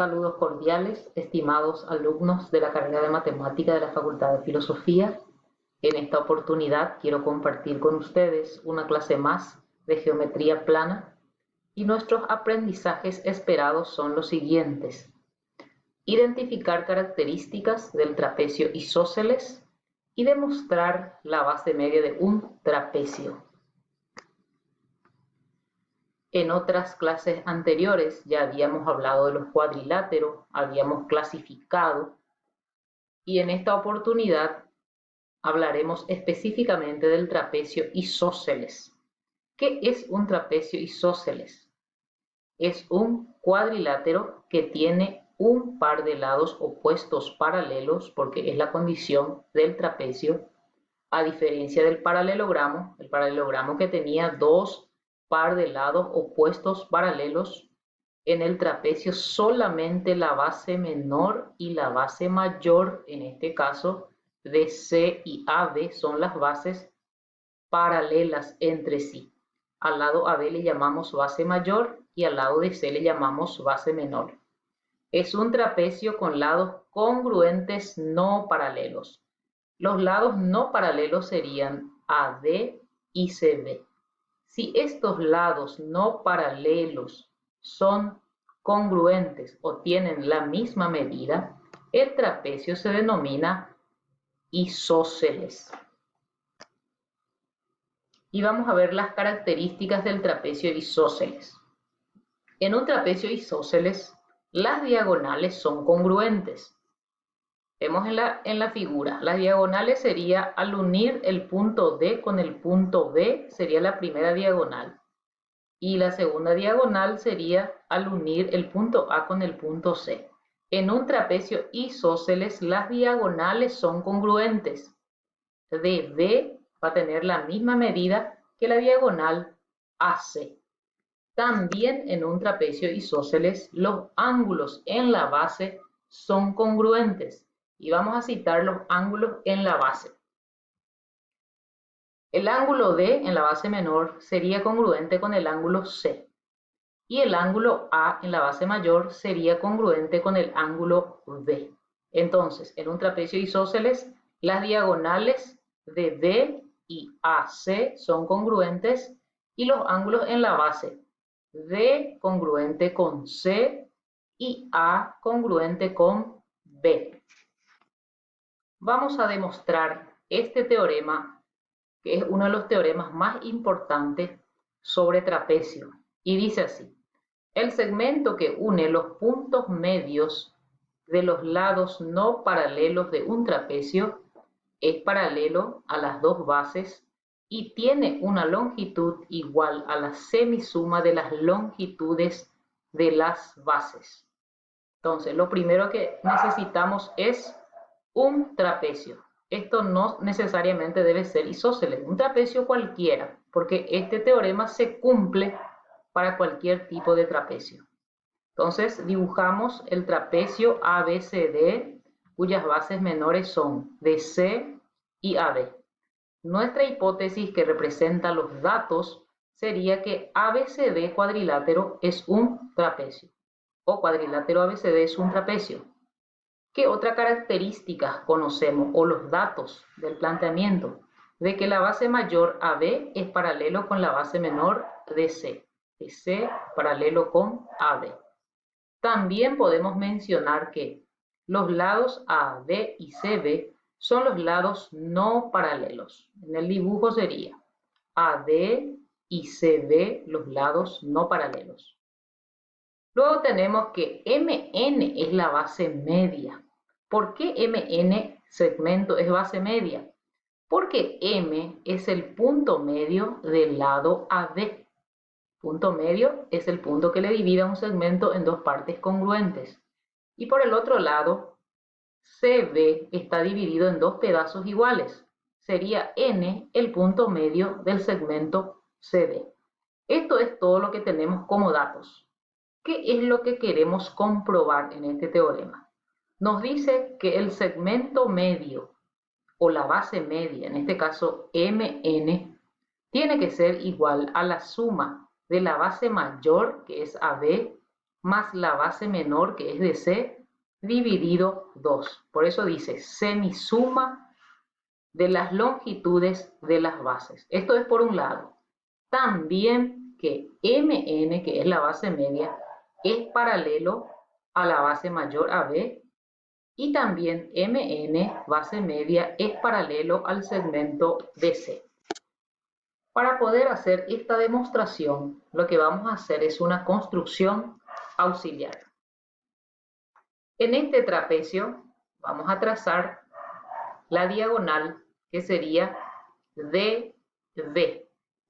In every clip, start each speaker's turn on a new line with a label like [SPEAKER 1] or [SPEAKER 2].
[SPEAKER 1] Saludos cordiales, estimados alumnos de la carrera de Matemática de la Facultad de Filosofía. En esta oportunidad quiero compartir con ustedes una clase más de geometría plana y nuestros aprendizajes esperados son los siguientes. Identificar características del trapecio isósceles y demostrar la base media de un trapecio. En otras clases anteriores ya habíamos hablado de los cuadriláteros, habíamos clasificado, y en esta oportunidad hablaremos específicamente del trapecio isósceles. ¿Qué es un trapecio isósceles? Es un cuadrilátero que tiene un par de lados opuestos paralelos, porque es la condición del trapecio, a diferencia del paralelogramo que tenía dos par de lados opuestos paralelos. En el trapecio solamente la base menor y la base mayor, en este caso DC y AB, son las bases paralelas entre sí. Al lado AB le llamamos base mayor y al lado DC le llamamos base menor. Es un trapecio con lados congruentes no paralelos. Los lados no paralelos serían AD y CB. Si estos lados no paralelos son congruentes o tienen la misma medida, el trapecio se denomina isósceles. Y vamos a ver las características del trapecio isósceles. En un trapecio isósceles, las diagonales son congruentes. Vemos en la figura, las diagonales sería al unir el punto D con el punto B, sería la primera diagonal. Y la segunda diagonal sería al unir el punto A con el punto C. En un trapecio isósceles, las diagonales son congruentes. DB va a tener la misma medida que la diagonal AC. También en un trapecio isósceles, los ángulos en la base son congruentes. Y vamos a citar los ángulos en la base. El ángulo D en la base menor sería congruente con el ángulo C. Y el ángulo A en la base mayor sería congruente con el ángulo B. Entonces, en un trapecio isósceles, las diagonales de D y AC son congruentes y los ángulos en la base, D congruente con C y A congruente con B. Vamos a demostrar este teorema, que es uno de los teoremas más importantes sobre trapecio, y dice así: el segmento que une los puntos medios de los lados no paralelos de un trapecio es paralelo a las dos bases y tiene una longitud igual a la semisuma de las longitudes de las bases. Entonces, lo primero que necesitamos es un trapecio. Esto no necesariamente debe ser isósceles, un trapecio cualquiera, porque este teorema se cumple para cualquier tipo de trapecio. Entonces dibujamos el trapecio ABCD, cuyas bases menores son DC y AB. Nuestra hipótesis que representa los datos sería que ABCD cuadrilátero es un trapecio, o cuadrilátero ABCD es un trapecio. ¿Qué otra característica conocemos, o los datos del planteamiento? De que la base mayor AB es paralelo con la base menor DC. DC paralelo con AB. También podemos mencionar que los lados AD y CB son los lados no paralelos. En el dibujo sería AD y CB los lados no paralelos. Luego tenemos que MN es la base media. ¿Por qué MN segmento es base media? Porque M es el punto medio del lado AD. Punto medio es el punto que le divide a un segmento en dos partes congruentes. Y por el otro lado, CB está dividido en dos pedazos iguales. Sería N el punto medio del segmento CD. Esto es todo lo que tenemos como datos. ¿Qué es lo que queremos comprobar en este teorema? Nos dice que el segmento medio o la base media, en este caso MN, tiene que ser igual a la suma de la base mayor, que es AB, más la base menor, que es DC, dividido 2. Por eso dice semisuma de las longitudes de las bases. Esto es por un lado. También que MN, que es la base media, es paralelo a la base mayor AB, y también MN, base media, es paralelo al segmento DC. Para poder hacer esta demostración, lo que vamos a hacer es una construcción auxiliar. En este trapecio vamos a trazar la diagonal, que sería DB,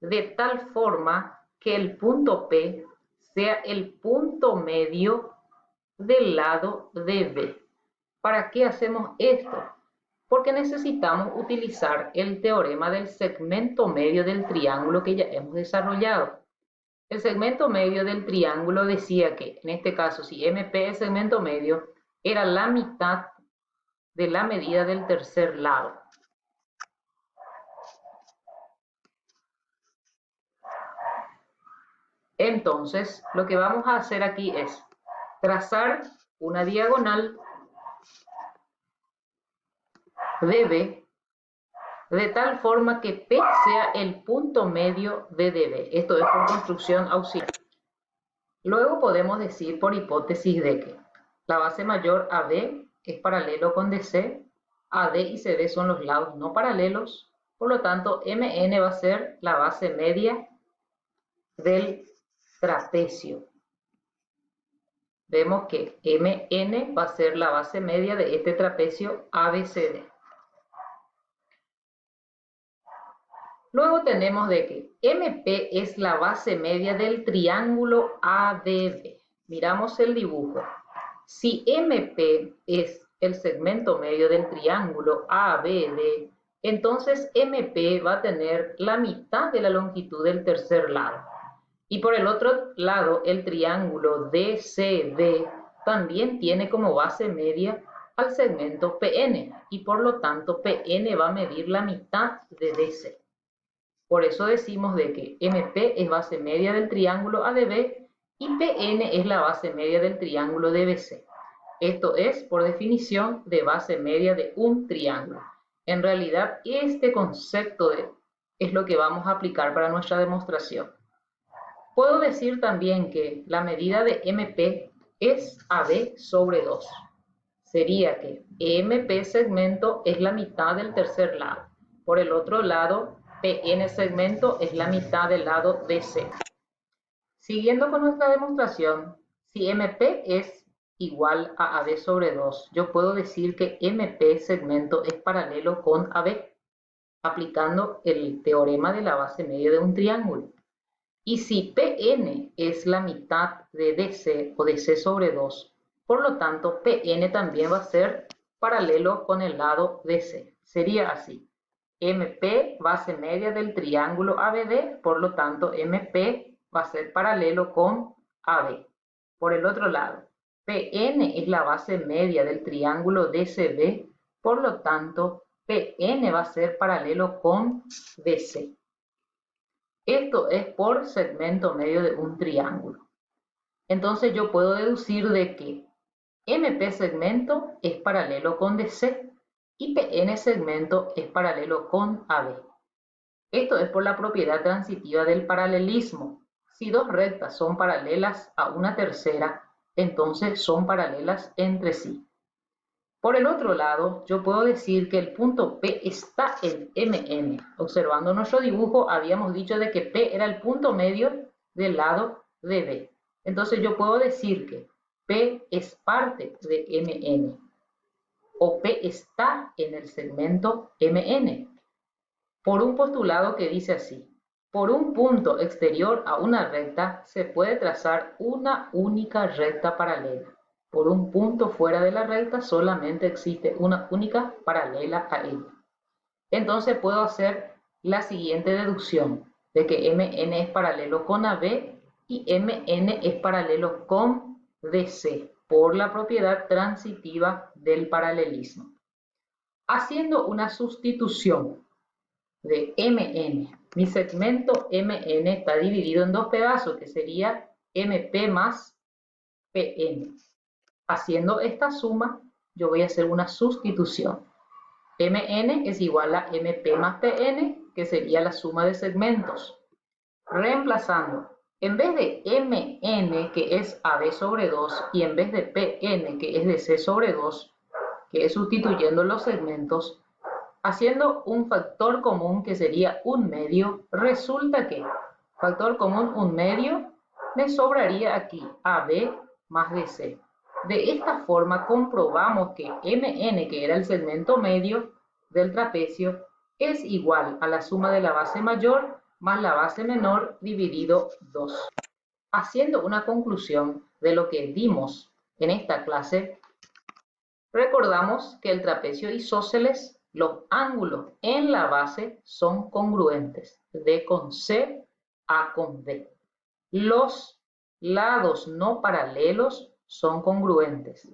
[SPEAKER 1] de tal forma que el punto P sea el punto medio del lado DB. ¿Para qué hacemos esto? Porque necesitamos utilizar el teorema del segmento medio del triángulo que ya hemos desarrollado. El segmento medio del triángulo decía que, en este caso, si MP es segmento medio, era la mitad de la medida del tercer lado. Entonces, lo que vamos a hacer aquí es trazar una diagonal DB de tal forma que P sea el punto medio de DB. Esto es por construcción auxiliar. Luego podemos decir por hipótesis de que la base mayor AB es paralelo con DC, AD y CD son los lados no paralelos, por lo tanto MN va a ser la base media del trapecio. Vemos que MN va a ser la base media de este trapecio ABCD. Luego tenemos de que MP es la base media del triángulo ADB. Miramos el dibujo. Si MP es el segmento medio del triángulo ABD, entonces MP va a tener la mitad de la longitud del tercer lado. Y por el otro lado, el triángulo DCB también tiene como base media al segmento PN, y por lo tanto PN va a medir la mitad de DC. Por eso decimos de que MP es base media del triángulo ADB y PN es la base media del triángulo DBC. Esto es, por definición, de base media de un triángulo. En realidad, este concepto es lo que vamos a aplicar para nuestra demostración. Puedo decir también que la medida de MP es AB sobre 2. Sería que MP segmento es la mitad del tercer lado. Por el otro lado, PN segmento es la mitad del lado DC. Siguiendo con nuestra demostración, si MP es igual a AB sobre 2, yo puedo decir que MP segmento es paralelo con AB, aplicando el teorema de la base media de un triángulo. Y si PN es la mitad de DC o DC sobre 2, por lo tanto PN también va a ser paralelo con el lado DC. Sería así. MP, base media del triángulo ABD, por lo tanto MP va a ser paralelo con AB. Por el otro lado, PN es la base media del triángulo DCB, por lo tanto PN va a ser paralelo con DC. Esto es por segmento medio de un triángulo. Entonces yo puedo deducir de que MP segmento es paralelo con DC y PN segmento es paralelo con AB. Esto es por la propiedad transitiva del paralelismo. Si dos rectas son paralelas a una tercera, entonces son paralelas entre sí. Por el otro lado, yo puedo decir que el punto P está en MN. Observando nuestro dibujo, habíamos dicho de que P era el punto medio del lado de B. Entonces yo puedo decir que P es parte de MN, o P está en el segmento MN, por un postulado que dice así: por un punto exterior a una recta se puede trazar una única recta paralela. Por un punto fuera de la recta solamente existe una única paralela a ella. Entonces puedo hacer la siguiente deducción, de que MN es paralelo con AB y MN es paralelo con DC, por la propiedad transitiva del paralelismo. Haciendo una sustitución de MN, mi segmento MN está dividido en dos pedazos, que sería MP más Pn. Haciendo esta suma, yo voy a hacer una sustitución. Mn es igual a Mp más Pn, que sería la suma de segmentos. Reemplazando, en vez de Mn, que es AB sobre 2, y en vez de Pn, que es de C sobre 2, que es sustituyendo los segmentos, haciendo un factor común que sería 1/2, resulta que factor común 1/2 me sobraría aquí AB más DC. De esta forma comprobamos que Mn, que era el segmento medio del trapecio, es igual a la suma de la base mayor más la base menor dividido 2. Haciendo una conclusión de lo que vimos en esta clase, recordamos que el trapecio isósceles, los ángulos en la base son congruentes, D con C, A con B. Los lados no paralelos son congruentes.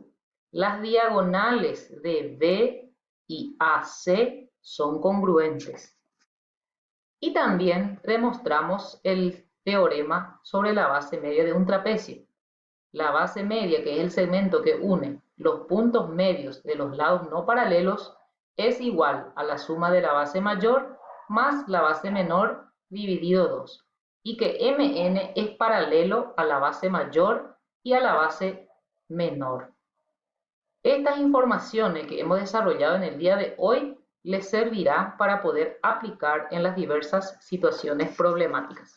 [SPEAKER 1] Las diagonales de B y AC son congruentes. Y también demostramos el teorema sobre la base media de un trapecio. La base media, que es el segmento que une los puntos medios de los lados no paralelos, es igual a la suma de la base mayor más la base menor dividido 2, y que Mn es paralelo a la base mayor y a la base menor. Estas informaciones que hemos desarrollado en el día de hoy les servirá para poder aplicar en las diversas situaciones problemáticas.